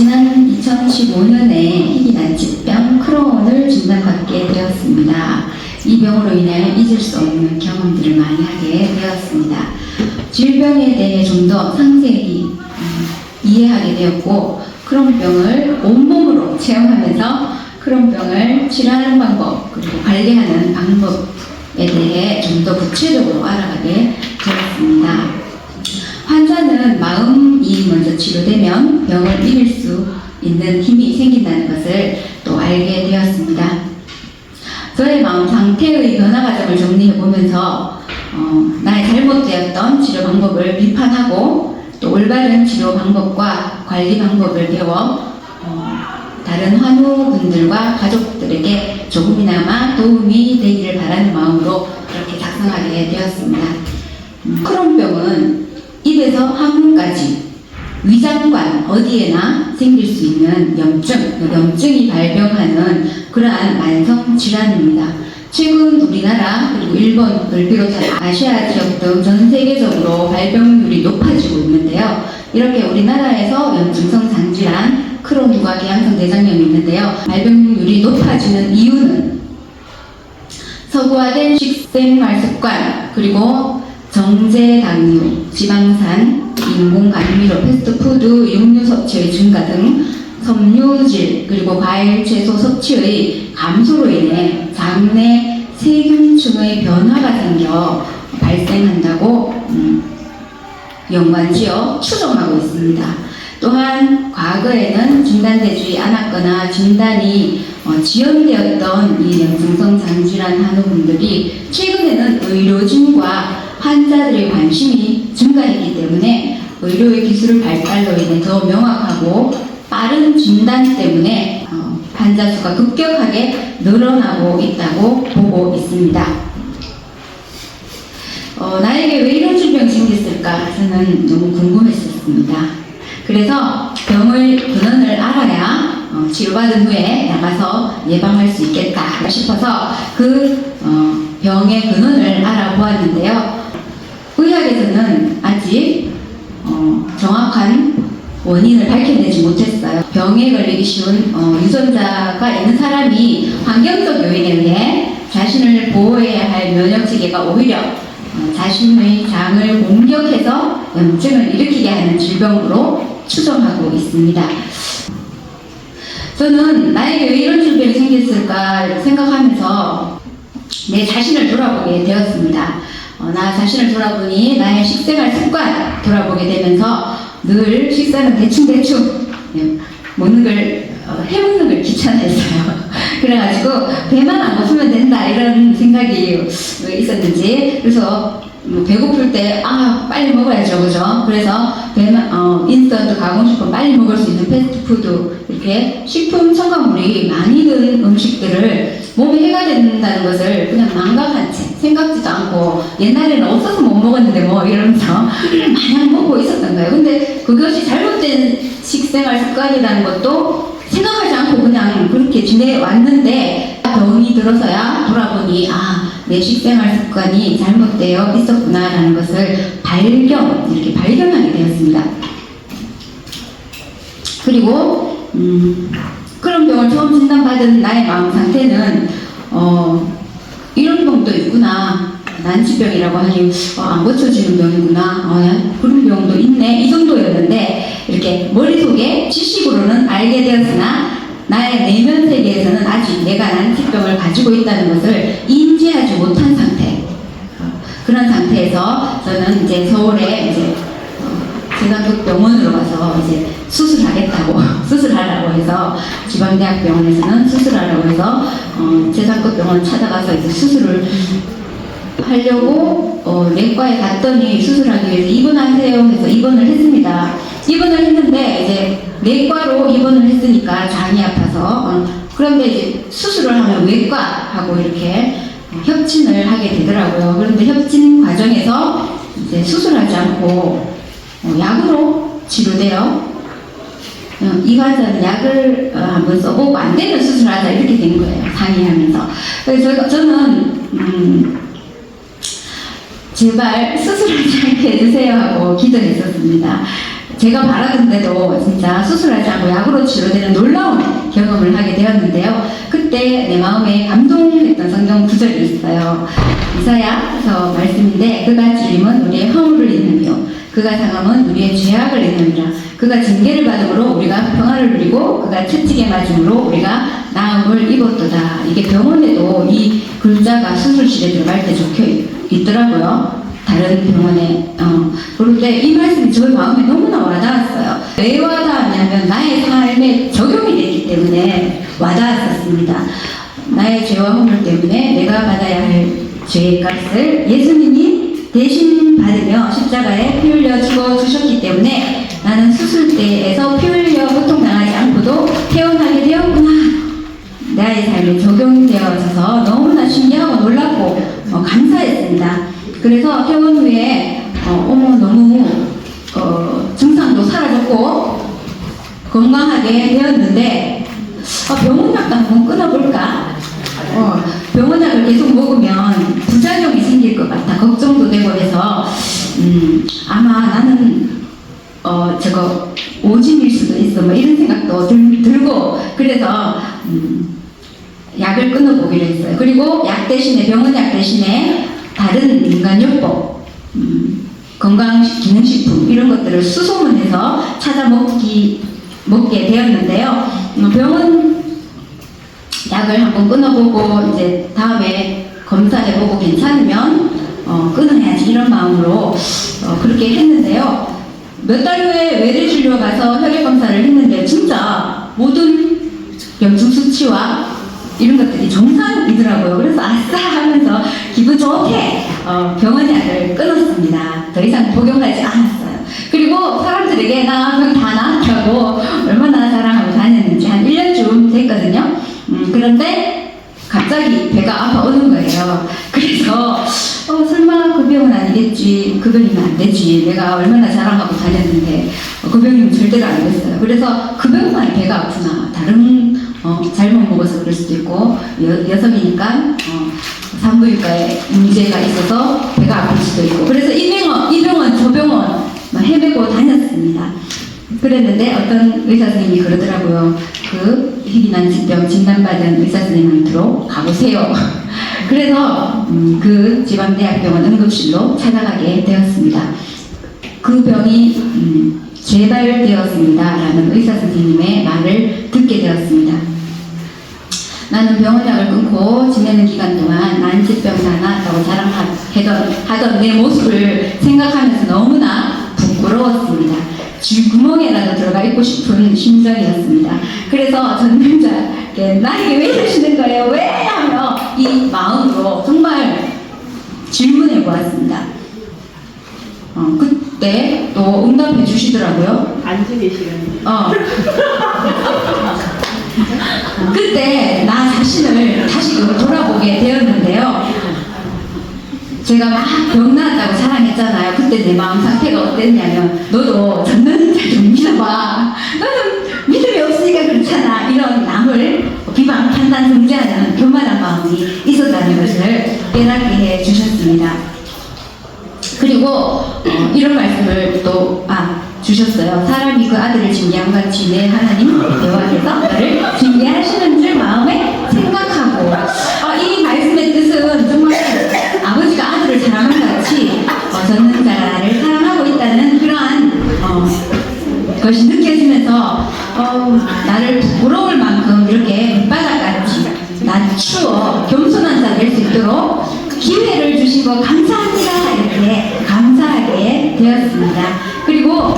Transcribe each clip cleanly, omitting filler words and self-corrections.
지난 2015년에 희귀난치병 크론을 진단받게 되었습니다. 이 병으로 인해 잊을 수 없는 경험들을 많이 하게 되었습니다. 질병에 대해 좀 더 상세히 이해하게 되었고, 크론병을 온몸으로 체험하면서 크론병을 치료하는 방법, 그리고 관리하는 방법에 대해 좀 더 구체적으로 알아가게 되었습니다. 환자는 마음이 먼저 치료되면 병을 이길 수 있는 힘이 생긴다는 것을 또 알게 되었습니다. 저의 마음 상태의 변화 과정을 정리해 보면서 나의 잘못되었던 치료 방법을 비판하고 또 올바른 치료 방법과 관리 방법을 배워 다른 환우분들과 가족들에게 조금이나마 도움이 되기를 바라는 마음으로 그렇게 작성하게 되었습니다. 크론병은 입에서 항문까지 위장관 어디에나 생길 수 있는 염증이 발병하는 그러한 만성 질환입니다. 최근 우리나라 그리고 일본을 비롯한 아시아 지역 등 전 세계적으로 발병률이 높아지고 있는데요. 이렇게 우리나라에서 염증성 장질환 크론과 개양성 대장염이 있는데요. 발병률이 높아지는 이유는 서구화된 식생활 습관, 그리고 정제당류, 지방산, 인공감미료, 패스트푸드, 육류 섭취의 증가 등 섬유질, 그리고 과일, 채소 섭취의 감소로 인해 장내 세균층의 변화가 생겨 발생한다고 연관지어 추정하고 있습니다. 또한 과거에는 진단되지 않았거나 진단이 지연되었던 이 염증성 장질환 환우분들이 최근에는 의료진과 환자들의 관심이 증가했기 때문에 의료의 기술 발달로 인해 더 명확하고 빠른 진단 때문에 환자 수가 급격하게 늘어나고 있다고 보고 있습니다. 나에게 왜 이런 질병이 생겼을까 저는 너무 궁금했었습니다. 그래서 병의 근원을 알아야 치료받은 후에 나가서 예방할 수 있겠다 싶어서 그 병의 근원을 알아보았는데요. 의학에서는 아직 정확한 원인을 밝혀내지 못했어요. 병에 걸리기 쉬운 유전자가 있는 사람이 환경적 요인에 의해 자신을 보호해야 할 면역체계가 오히려 자신의 장을 공격해서 염증을 일으키게 하는 질병으로 추정하고 있습니다. 저는 나에게 왜 이런 질병이 생겼을까 생각하면서 내 자신을 돌아보게 되었습니다. 나 자신을 돌아보니 나의 식생활 습관 돌아보게 되면서 늘 식사는 대충 먹는 걸 해먹는 걸 귀찮아했어요. 그래가지고 배만 안 고프면 된다 이런 생각이 있었는지, 그래서 배고플 때 빨리 먹어야죠, 그죠? 그래서 인스턴트 가공식품 빨리 먹을 수 있는 패스트푸드, 이렇게 식품 첨가물이 많이 든 음식들을 몸에 해가 된다는 것을 그냥 망각한 채 생각지도 않고, 옛날에는 없어서 못 먹었는데 뭐 이러면서 마냥 먹고 있었던 거예요. 근데 그것이 잘못된 식생활 습관이라는 것도 생각하지 않고 그냥 그렇게 지내왔는데, 병이 들어서야 돌아보니 내 식생활 습관이 잘못되어 있었구나라는 것을 이렇게 발견하게 되었습니다. 그리고 그런 병을 처음 진단받은 나의 마음 상태는 이런 병도 있구나, 난치병이라고 하니 안 고쳐지는 병이구나, 그런 병도 있네, 이 정도였는데, 이렇게 머릿속에 지식으로는 알게 되었으나 나의 내면 세계에서는 아직 내가 난치병을 가지고 있다는 것을 인지하지 못한 상태. 그런 상태에서 저는 이제 서울에 제산국 병원으로 가서 이제 수술하라고 해서, 지방대학병원에서는 수술하라고 해서 제산국 병원 찾아가서 이제 수술을 하려고 내과에 갔더니 수술하기 위해서 입원하세요 해서 입원을 했습니다. 입원을 했는데 이제 내과로 입원을 했으니까 장이 아파서 그런데 이제 수술을 하면 외과하고 이렇게 협진을 하게 되더라고요. 그런데 협진 과정에서 이제 수술하지 않고 약으로 치료돼요. 이 환자는 약을 한번 써보고 안 되면 수술하자 이렇게 된 거예요. 상의하면서. 그래서 저는 제발 수술하지 않게 해주세요 하고 기도했었습니다. 제가 바라던데도 진짜 수술하지 않고 약으로 치료되는 놀라운 경험을 하게 되었는데요. 그때 내 마음에 감동했던 성경 구절이 있어요. 이사야서 말씀인데 그가 찔림은 우리의 허물을 인하며 그가 상함은 우리의 죄악을 인하니라. 그가 징계를 받음으로 우리가 평화를 누리고 그가 채찍에 맞음으로 우리가 나음을 입었도다. 이게 병원에도 이 글자가 수술실에 들어갈 때 적혀 있더라고요. 다른 병원에. 그런데 이 말씀이 저의 마음에 너무나 와닿았어요. 왜 와닿았냐면 나의 삶에 적용이 됐기 때문에 와닿았었습니다. 나의 죄와 허물 때문에 내가 받아야 할 죄의 값을 예수님이 대신 받으며 십자가에 피 흘려 죽어주셨기 때문에 나는 수술대에서 피 흘려 고통당하지 않고도 태어나게 되었구나. 나의 삶에 적용되어져서 너무나 신기하고 놀랍고 감사했습니다. 그래서 퇴원 후에 너무 증상도 사라졌고 건강하게 되었는데 병원약도 한번 끊어볼까? 병원약을 계속 먹으면 부작용이 생길 것 같아 걱정도 되고 해서 아마 나는 저거 오진일 수도 있어 뭐 이런 생각도 들고 그래서 약을 끊어보기로 했어요. 그리고 약 대신에 병원약 대신에 다른 민간요법, 건강기능식품 이런 것들을 수소문해서 찾아 먹게 되었는데요. 병원 약을 한번 끊어보고 이제 다음에 검사해보고 괜찮으면 끊어야지 이런 마음으로 그렇게 했는데요. 몇 달 후에 외래진료 가서 혈액 검사를 했는데 진짜 모든 염증 수치와 이런 것들이 정상이더라고요. 그래서 아싸 하면서 기분 좋게 병원약을 끊었습니다. 더 이상 복용하지 않았어요. 그리고 사람들에게 나 병 다 나았다고 얼마나 자랑하고 다녔는지 한 1년쯤 됐거든요. 그런데 갑자기 배가 아파오는 거예요. 그래서 설마 그 병은 아니겠지, 그 병이면 안 되지, 내가 얼마나 자랑하고 다녔는데 그 병이면 절대로 안 됐어요. 그래서 그 병만 배가 아프나 다른 잘못 먹어서 그럴 수도 있고 여성이니까 산부인과에 문제가 있어서 배가 아플 수도 있고 그래서 이 병원 저 병원 헤매고 다녔습니다. 그랬는데 어떤 의사 선생님이 그러더라고요. 그 희귀난 질병 진단받은 의사 선생님한테로 가보세요. 그래서 그 지방대학병원 응급실로 찾아가게 되었습니다. 그 병이 재발되었습니다 라는 의사 선생님의 말을 듣게 되었습니다. 나는 병원약을 끊고 지내는 기간 동안 난 질병 다 나았다고 자랑하던 내 모습을 생각하면서 너무나 부끄러웠습니다. 쥐구멍에라도 들어가 있고 싶은 심정이었습니다. 그래서 전문자께 나에게 왜 이러시는 거예요? 왜? 하며 이 마음으로 정말 질문해 보았습니다. 그때 또 응답해 주시더라고요. 앉아 계시는. 그때 나 자신을 다시 돌아보게 되었는데요. 제가 막 병 나았다고 자랑했잖아요. 그때 내 마음 상태가 어땠냐면 너도 전도는 잘 좀 믿어봐. 너는 믿음이 없으니까 그렇잖아. 이런 남을 비방, 판단, 정죄하는 교만한 마음이 있었다는 것을 깨닫게 해 주셨습니다. 그리고 이런 말씀을 또 주셨어요. 사람이 그 아들을 징계한 같이 내 하나님 여호와께서 너를 징계하시는 줄 마음에 생각하고 이 말씀의 뜻은 정말 아버지가 아들을 사랑한 같이 전능자를 사랑하고 있다는 그러한 것이 느껴지면서 나를 부러울 만큼 이렇게 밑바닥같이 낮추어 겸손한 자 될 수 있도록 기회를 주시고 감사합니다 이렇게 감사하게 되었습니다. 그리고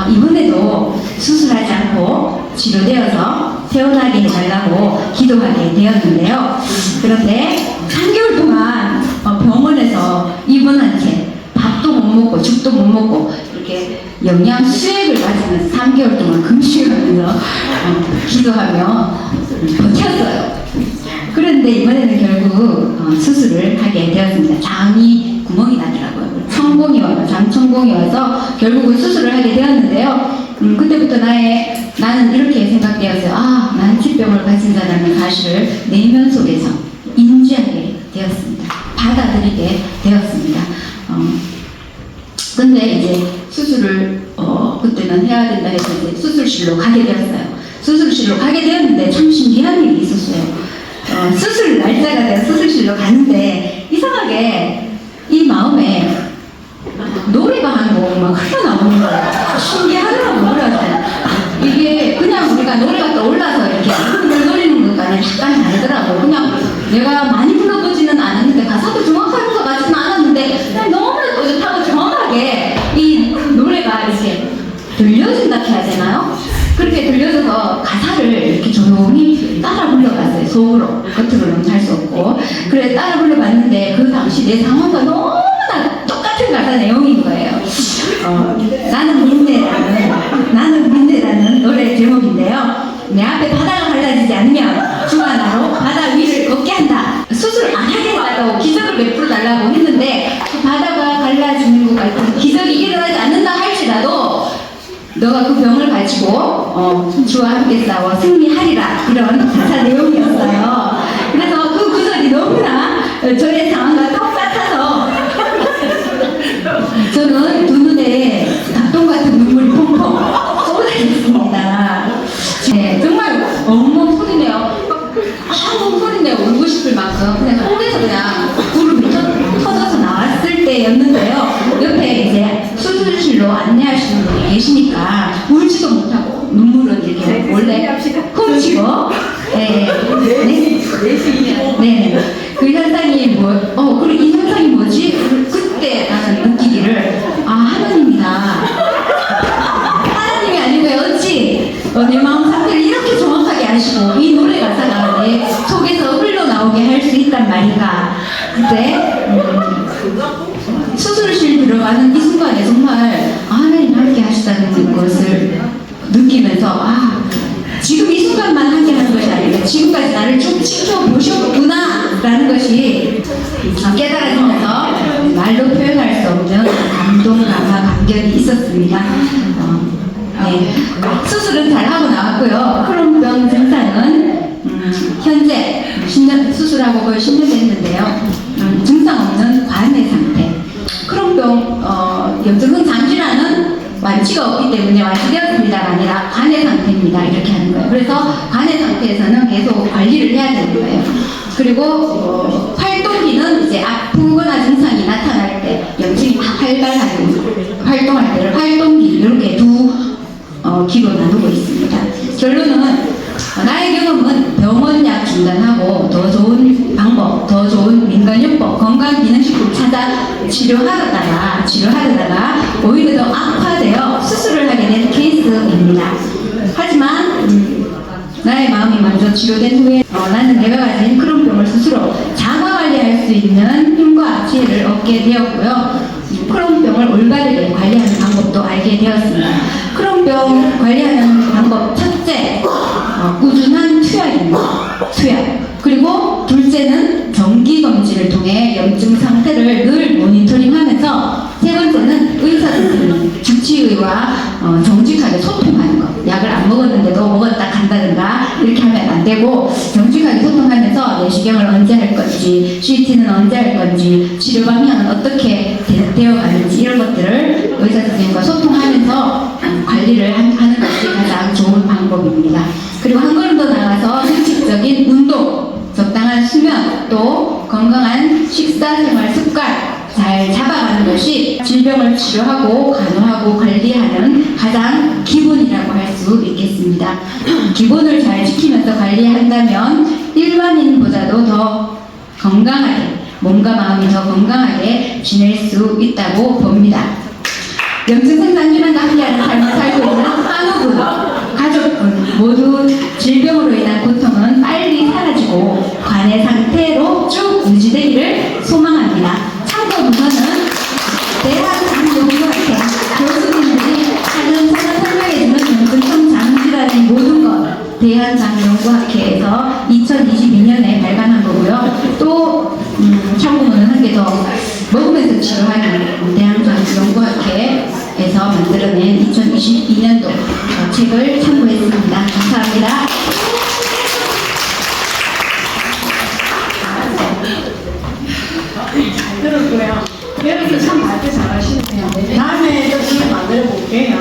이번에도 수술하지 않고 치료되어서 태어나게 해달라고 기도하게 되었는데요. 그런데 3개월 동안 병원에서 입원한 채 밥도 못 먹고 죽도 못 먹고 이렇게 영양 수액을 맞으면서 3개월 동안 금식하면서 기도하며 버텼어요. 그런데 이번에는 결국 수술을 하게 되었습니다. 장이 구멍이 나더라고요. 장천공이 와서 결국은 수술을 하게 되었는데요. 그때부터 나는 이렇게 생각되었어요. 난 질병을 가진 자라는 사실을 내면 속에서 인지하게 되었습니다. 받아들이게 되었습니다. 근데 이제 수술을 해야 된다 해서 이제 수술실로 가게 되었어요. 수술실로 가게 되었는데 참 신기한 일이 있었어요. 수술 날짜가 돼서 수술실로 가는데 이상하게 이 마음에 노래가 한 곡 막 흘러나오는 거예요. 신기하더라고요. 그래서 이게 그냥 우리가 노래가 떠올라서 이렇게 흘러노리는 것과는 약간 다르더라고요. 그냥 내가 많이 불러보지는 않았는데 가사도 정확한 것 같지는 않았는데 그냥 너무나 뿌듯하고 정확하게 이 노래가 이렇게 들려진다 해야 되나요? 그렇게 들려져서 가사를 이렇게 조용히 따라 불러봤어요. 속으로. 겉으로는 할 수 없고. 그래 따라 불러봤는데 그 당시 내 상황과 너무나 똑같은 가사 내용인 거예요. 나는 민대라는 노래 제목인데요. 내 앞에 바다가 갈라지지 않으면 주가 나로 바다 위를 걷게 한다. 수술 안 하게 해달라고 기적을 베풀어 달라고 했는데 그 바다가 갈라지는 것 같은 기적이 일어나지 않는다 할지라도 너가 그 병을 가지고 주와 함께 싸워 승리하리라. 그런 가사 내용이었어요. 그래서 그 구절이 너무나 저의 상황과 똑같아서 저는 두 눈에 닭똥 같은 눈물이 펑펑 쏟아졌습니다. 네, 정말 엉엉 소리내요. 엉엉 소리내요. 울고 싶을 만큼 그냥 속에서 그냥 울음이 터져서 나왔을 때였는데요. 옆에 이제 수술실로 안내하시는 분이 계시니까 울지도 못하고 눈물은 이렇게 원래 훔치고 네. 그 현상이 그리고 이 현상이 뭐지? 그때 나는 느끼기를 하나님이다. 하나님이 아니고요. 어찌 내 마음 상태를 이렇게 정확하게 아시고 이 노래 가사가 내 속에서 흘러나오게 할 수 있단 말인가. 그때 수술실 들어가는 이 순간에 정말 하나님 함께 하시다는 것을 느끼면서 지금 이 순간만 함께 하는 것이 아니라 지금까지 나를 쭉 지켜보셨구나 라는 것이 깨달아지면서 말로 표현할 수 없는 감동감과 감격이 있었습니다. 네. 수술은 잘하고 나왔고요. 크론병 증상은 현재 수술하고 거의 10년 됐는데요. 증상 없는 관해 상태. 크론병 염증성 장질환은 완치가 없기 때문에 완치되었습니다가 아니라 관해 상태입니다. 이렇게 하는 거예요. 그래서 관해 상태에서는 계속 관리를 해야 되는 거예요. 그리고 활동기는 이제 아프거나 증상이 나타날 때 염증이 활발하게 활동할 때를 활동기 이렇게 두 기로 나누고 있습니다. 결론은 나의 경험은 병원약 중단하고 더 좋은 방법, 더 좋은 민간요법, 건강기능식품 찾아 치료하다가 오히려 더 악화되어 수술을 하게 된 케이스입니다. 하지만 나의 마음이 먼저 치료된 후에 나는 내가 가진 크론병을 스스로 자가관리할 수 있는 힘과 지혜를 얻게 되었고요. 크론병을 올바르게 관리하는 방법도 알게 되었습니다. 크론병 관리하는 방법 첫째, 꾸준한 투약입니다. 투약. 그리고 둘째는 정기검진을 통해 염증 상태를 늘 모니터링하면서 세 번째는 의사 선생님, 주치의와 정직하게 소통하는 것. 약을 안 먹었는데도 먹었다 간다든가 이렇게 하면 안 되고 정직하게 소통하면서 내시경을 언제 할 건지, CT는 언제 할 건지, 치료 방향은 어떻게 되어가는지 이런 것들을 의사 선생님과 소통하면서 관리를 하는 것이 가장 좋은 방법입니다. 그리고 한 걸음 더 나아가서 규칙적인 운동, 적당한 수면, 또 건강한 식사생활 습관 잘 잡아가는 것이 질병을 치료하고 간호하고 관리하는 가장 기본이라고 할 수 있겠습니다. 기본을 잘 지키면서 관리한다면 일반인보다도 더 건강하게, 몸과 마음이 더 건강하게 지낼 수 있다고 봅니다. 염증성 장질환과 함께하는 삶을 살고 있는 한우분, 가족분 모두 질병으로 인한 고통은 빨리 사라지고 관해 상태로 쭉 유지되기를 소망합니다. 참고 문서는 대한장병의학회 교수님들이 차근차근 설명해주는 염증성 장질환의 모든 것 대한장병의학회에서 2022년에 발간한 거고요. 또 참고문은 한 개 더 먹으면서 치료하는 대한장병의학회에서 만들어낸 2022년도 책을 참고했습니다. 감사합니다. 잘 들었고요. 여러분 참 말도 잘하시네요. 다음에 또 만들어 볼게요.